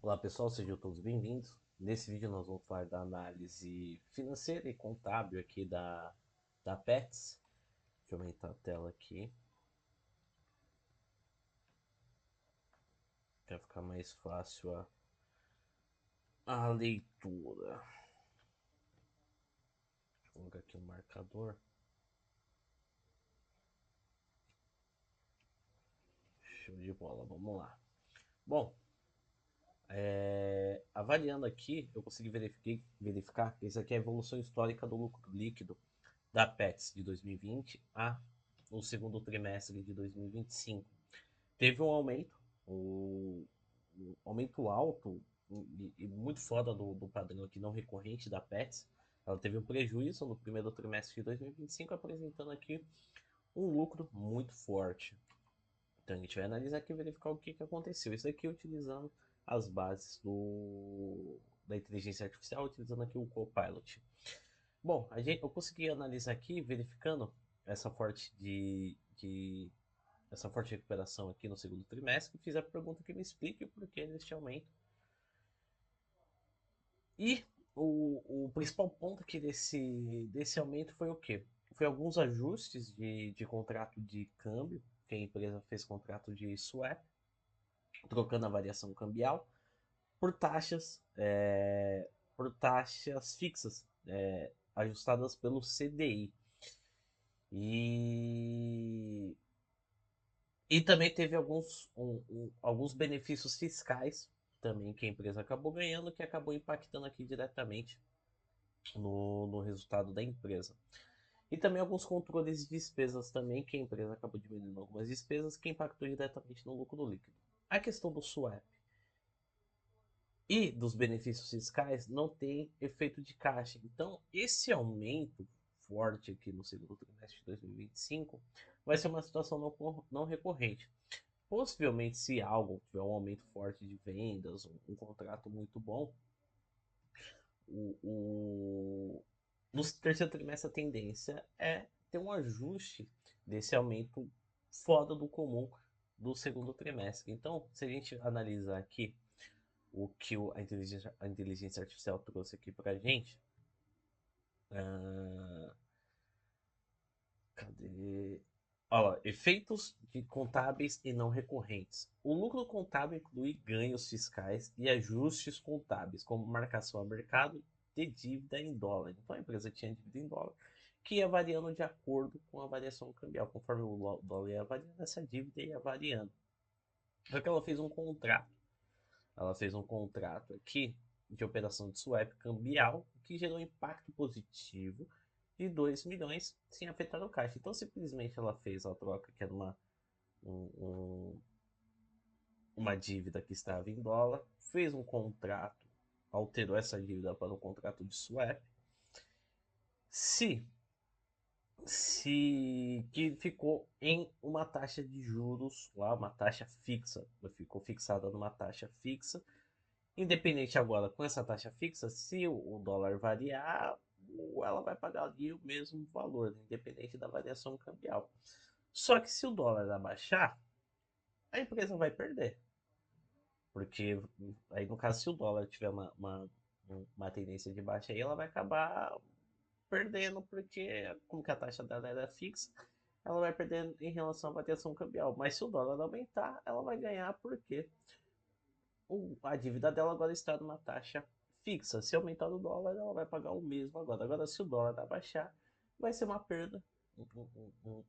Olá pessoal, sejam todos bem-vindos. Nesse vídeo nós vamos falar da análise financeira e contábil aqui da Pets. Deixa eu aumentar a tela aqui para ficar mais fácil a leitura. Deixa eu colocar aqui o marcador. Show de bola, vamos lá. Bom, avaliando aqui, eu consegui verificar que isso aqui é a evolução histórica do lucro líquido da Pets de 2020 a no segundo trimestre de 2025. Teve um aumento, um aumento alto e muito fora do padrão aqui não recorrente da Pets. Ela teve um prejuízo no primeiro trimestre de 2025, apresentando aqui um lucro muito forte. Então a gente vai analisar aqui e verificar o que aconteceu. Isso aqui utilizando as bases da inteligência artificial, utilizando aqui o Copilot. Bom, eu consegui analisar aqui, verificando essa essa forte recuperação aqui no segundo trimestre, fiz a pergunta que me explique o porquê deste aumento. E o principal ponto aqui desse aumento foi o quê? Foi alguns ajustes de contrato de câmbio, que a empresa fez contrato de swap, trocando a variação cambial por por taxas fixas, ajustadas pelo CDI. E E também teve alguns benefícios fiscais também que a empresa acabou ganhando, que acabou impactando aqui diretamente no resultado da empresa. E também alguns controles de despesas também, que a empresa acabou diminuindo algumas despesas, que impactou diretamente no lucro líquido. A questão do swap e dos benefícios fiscais não tem efeito de caixa. Então, esse aumento forte aqui no segundo trimestre de 2025 vai ser uma situação não recorrente. Possivelmente, se algo tiver um aumento forte de vendas, um contrato muito bom, o, o, no terceiro trimestre a tendência é ter um ajuste desse aumento fora do comum do segundo trimestre. Então, se a gente analisar aqui o que a inteligência artificial trouxe aqui para a gente, ah, cadê? Ó, efeitos de contábeis e não recorrentes. O lucro contábil inclui ganhos fiscais e ajustes contábeis, como marcação a mercado de dívida em dólar. Então a empresa tinha dívida em dólar, que ia variando de acordo com a variação cambial. Conforme o dólar ia variando, essa dívida ia variando. Só que ela fez um contrato. Ela fez um contrato aqui de operação de swap cambial que gerou impacto positivo de 2 milhões sem afetar o caixa. Então, simplesmente ela fez a troca, que era um- um- uma dívida que estava em dólar, fez um contrato, alterou essa dívida para um contrato de swap, se, se que ficou em uma taxa de juros lá, uma taxa fixa, ficou fixada numa taxa fixa. Independente agora com essa taxa fixa, se o dólar variar, ela vai pagar ali o mesmo valor, né, independente da variação cambial. Só que se o dólar abaixar, a empresa vai perder. Porque aí no caso, se o dólar tiver uma tendência de baixa aí, ela vai acabar perdendo, porque como que a taxa dela era fixa, ela vai perder em relação à variação cambial. Mas se o dólar aumentar, ela vai ganhar porque a dívida dela agora está numa taxa fixa. Se aumentar o dólar, ela vai pagar o mesmo agora. Agora, se o dólar abaixar, vai ser uma perda,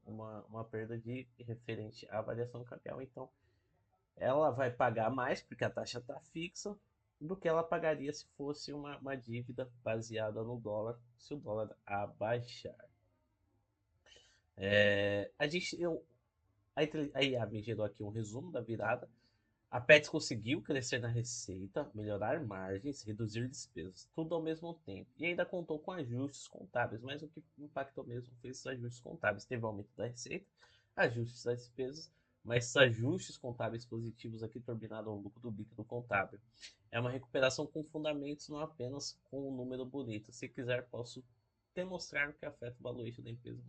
uma perda de referente à variação cambial. Então, ela vai pagar mais, porque a taxa está fixa, do que ela pagaria se fosse uma dívida baseada no dólar, se o dólar abaixar. A gente, eu, a IA me gerou aqui um resumo da virada. A Pets conseguiu crescer na receita, melhorar margens, reduzir despesas, tudo ao mesmo tempo. E ainda contou com ajustes contábeis, mas o que impactou mesmo foi esses ajustes contábeis. Teve aumento da receita, ajustes das despesas, mas esses ajustes contábeis positivos aqui turbinaram o lucro do líquido contábil. É uma recuperação com fundamentos, não apenas com um número bonito. Se quiser, posso demonstrar o que afeta o valuation da empresa,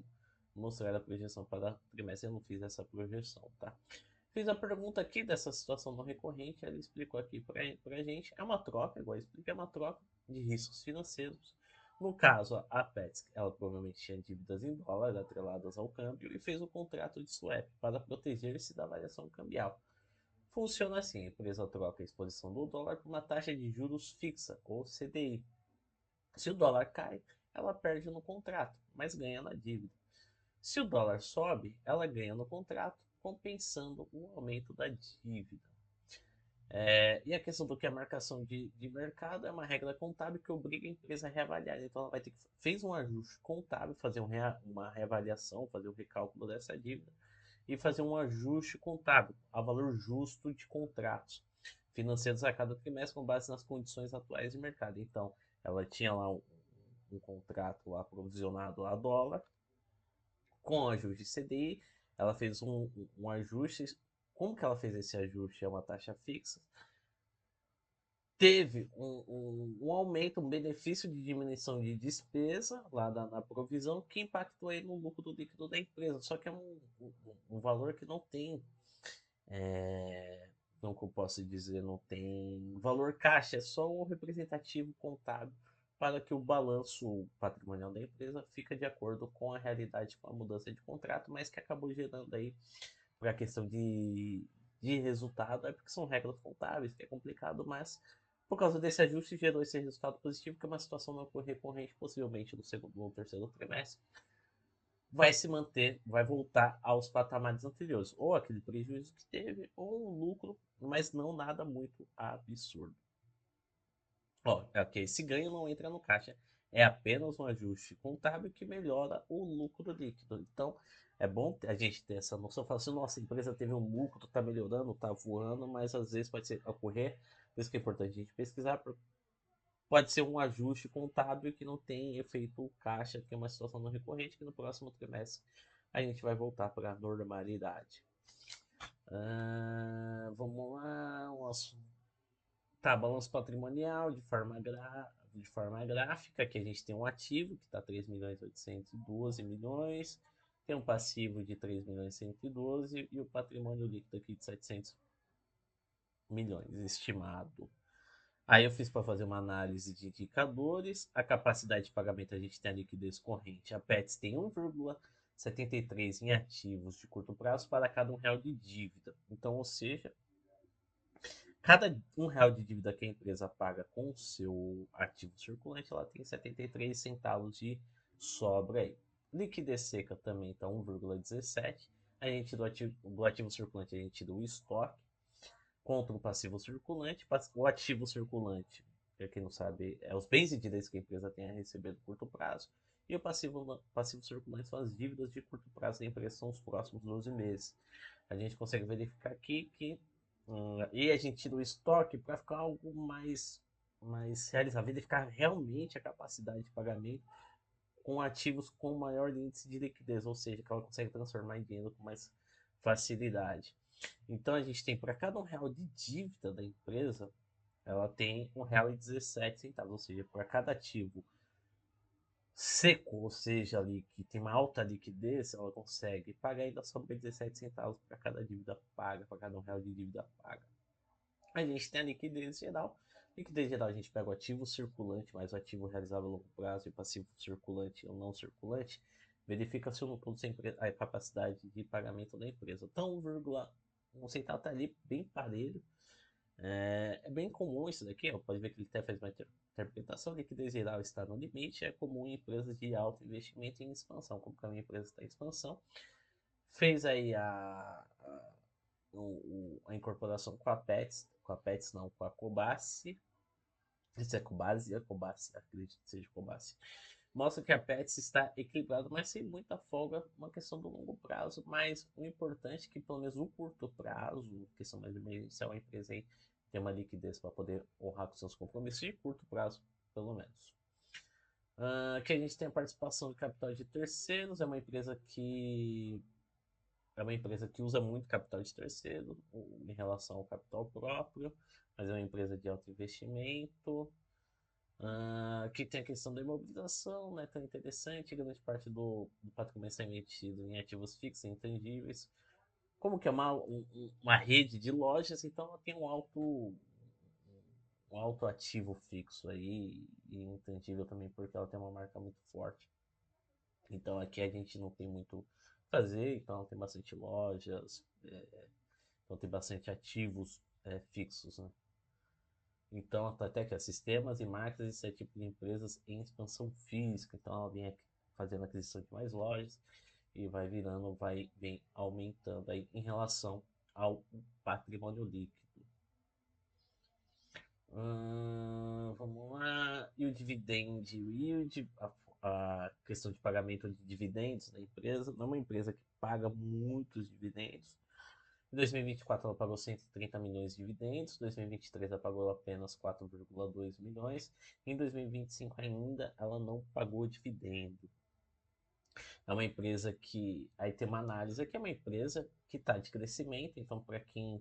mostrar a projeção para trimestre. Eu não fiz essa projeção, tá? Fiz a pergunta aqui dessa situação não recorrente, ela explicou aqui pra gente. É uma troca, igual eu expliquei, é uma troca de riscos financeiros. No caso, a Petsky, ela provavelmente tinha dívidas em dólar atreladas ao câmbio e fez o contrato de swap para proteger-se da variação cambial. Funciona assim: a empresa troca a exposição do dólar por uma taxa de juros fixa, ou CDI. Se o dólar cai, ela perde no contrato, mas ganha na dívida. Se o dólar sobe, ela ganha no contrato, compensando o aumento da dívida. E a questão do que é marcação de mercado é uma regra contábil que obriga a empresa a reavaliar. Então ela vai ter que fez um ajuste contábil, fazer uma reavaliação, fazer um recálculo dessa dívida e fazer um ajuste contábil a valor justo de contratos financeiros a cada trimestre com base nas condições atuais de mercado. Então ela tinha lá um contrato lá provisionado a dólar com ajuste de CDI, ela fez um ajuste. Como que ela fez esse ajuste? É uma taxa fixa. Teve um aumento, um benefício de diminuição de despesa lá na provisão que impactou aí no lucro líquido da empresa. Só que é um valor que não tem, não que eu posso dizer, não tem valor caixa, é só um representativo contábil para que o balanço patrimonial da empresa fique de acordo com a realidade, com a mudança de contrato, mas que acabou gerando aí para a questão de resultado, é porque são regras contábeis, que é complicado, mas por causa desse ajuste gerou esse resultado positivo, que é uma situação não recorrente, possivelmente no segundo ou terceiro trimestre, vai se manter, vai voltar aos patamares anteriores, ou aquele prejuízo que teve, ou um lucro, mas não nada muito absurdo. Ó, ok, esse ganho não entra no caixa, é apenas um ajuste contábil que melhora o lucro líquido. Então, é bom a gente ter essa noção. Falar assim, nossa, a empresa teve um lucro, está melhorando, está voando, mas às vezes pode ocorrer, por isso que é importante a gente pesquisar, pode ser um ajuste contábil que não tem efeito caixa, que é uma situação não recorrente, que no próximo trimestre a gente vai voltar para a normalidade. Vamos lá, tá, balanço patrimonial de forma gráfica, que a gente tem um ativo que está 3 milhões 812 milhões, tem um passivo de 3 milhões 112 e o patrimônio líquido aqui de 700 milhões estimado. Aí eu fiz para fazer uma análise de indicadores. A capacidade de pagamento a gente tem a liquidez corrente. A Pets tem 1,73 em ativos de curto prazo para cada R$ 1 de dívida. Então, ou seja, cada R$ 1 de dívida que a empresa paga com o seu ativo circulante, ela tem 73 centavos de sobra aí. Liquidez seca também está 1,17. A gente do ativo circulante, a gente tira o estoque contra o passivo circulante. O ativo circulante, para quem não sabe, é os bens e direitos que a empresa tem a receber no curto prazo. E o passivo circulante são as dívidas de curto prazo da empresa, são os próximos 12 meses. A gente consegue verificar aqui que e a gente tira o estoque para ficar algo mais realizável, verificar realmente a capacidade de pagamento com ativos com maior índice de liquidez, ou seja, que ela consegue transformar em dinheiro com mais facilidade. Então a gente tem para cada R$ 1 de dívida da empresa, ela tem R$ 1,17, ou seja, para cada ativo seco, ou seja, ali que tem uma alta liquidez, ela consegue pagar ainda sobra 17 centavos para cada dívida paga, para cada R$ 1 de dívida paga. A gente tem a liquidez geral. Liquidez geral, a gente pega o ativo circulante, mais o ativo realizável a longo prazo e o passivo circulante ou não circulante. Verifica se no todo a capacidade de pagamento da empresa. Então, 1,1 centavo está ali bem parelho. É bem comum isso daqui, ó. Pode ver que ele até faz uma interpretação. Liquidez geral está no limite. É comum em empresas de alto investimento em expansão. Como que a minha empresa está em expansão, fez aí a incorporação com a Pets não, com a Cobasi. Isso é Cobasi, acredito que seja Cobasi. Mostra que a Pets está equilibrada, mas sem muita folga, uma questão do longo prazo. Mas o importante é que, pelo menos no curto prazo, questão mais emergencial, a empresa aí tem uma liquidez para poder honrar com seus compromissos de curto prazo, pelo menos. Aqui a gente tem a participação de capital de terceiros, é uma empresa que usa muito capital de terceiro em relação ao capital próprio, mas é uma empresa de alto investimento. Aqui tem a questão da imobilização, né, tão interessante. Grande parte do patrimônio está investido em ativos fixos e intangíveis. como que é uma rede de lojas, então ela tem um alto ativo fixo aí e intangível também, porque ela tem uma marca muito forte. Então aqui a gente não tem muito o que fazer, então ela tem bastante lojas, então tem bastante ativos fixos, né? Então até que é sistemas e marcas, esse é tipo de empresas em expansão física, então ela vem aqui fazendo aquisição de mais lojas e vai virando, vem aumentando aí em relação ao patrimônio líquido. Vamos lá. E o dividend yield, a questão de pagamento de dividendos da empresa. Não é uma empresa que paga muitos dividendos. Em 2024 ela pagou 130 milhões de dividendos. Em 2023 ela pagou apenas 4,2 milhões. Em 2025 ainda ela não pagou dividendo. É uma empresa que. Aí tem uma análise aqui, é uma empresa que está de crescimento. Então, para quem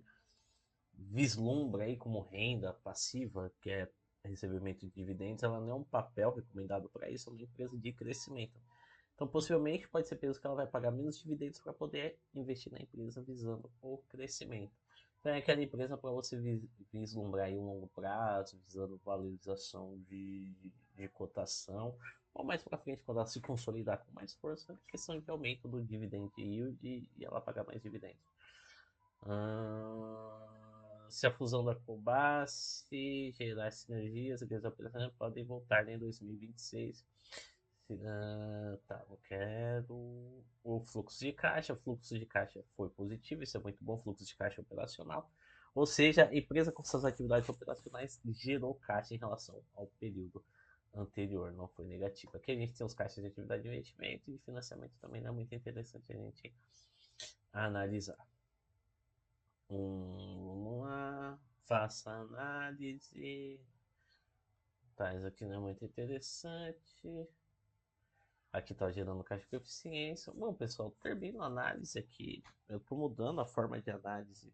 vislumbra aí como renda passiva, que é recebimento de dividendos, ela não é um papel recomendado para isso, é uma empresa de crescimento. Então, possivelmente, pode ser peso que ela vai pagar menos dividendos para poder investir na empresa visando o crescimento. Então, é aquela empresa para você vislumbrar aí um longo prazo, visando valorização de cotação, ou mais para frente, quando ela se consolidar com mais força, é questão de aumento do dividend yield e ela pagar mais dividendos. Se a fusão da Cobase gerar sinergias, as operações podem voltar em 2026. Tá, eu quero o fluxo de caixa. O fluxo de caixa foi positivo, isso é muito bom. Fluxo de caixa operacional, ou seja, a empresa com suas atividades operacionais gerou caixa em relação ao período anterior, não foi negativo. Aqui a gente tem os caixas de atividade de investimento e financiamento também não é muito interessante a gente analisar. Vamos lá, faça análise. Tá, isso aqui não é muito interessante. Aqui está gerando caixa de eficiência. Bom, pessoal, termino a análise aqui. Eu estou mudando a forma de análise.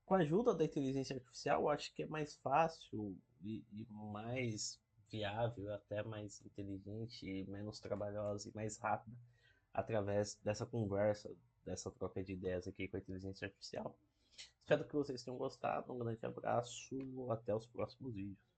Com a ajuda da inteligência artificial, eu acho que é mais fácil e mais viável, até mais inteligente, menos trabalhosa e mais rápida através dessa conversa, dessa troca de ideias aqui com a inteligência artificial. Espero que vocês tenham gostado. Um grande abraço. Até os próximos vídeos.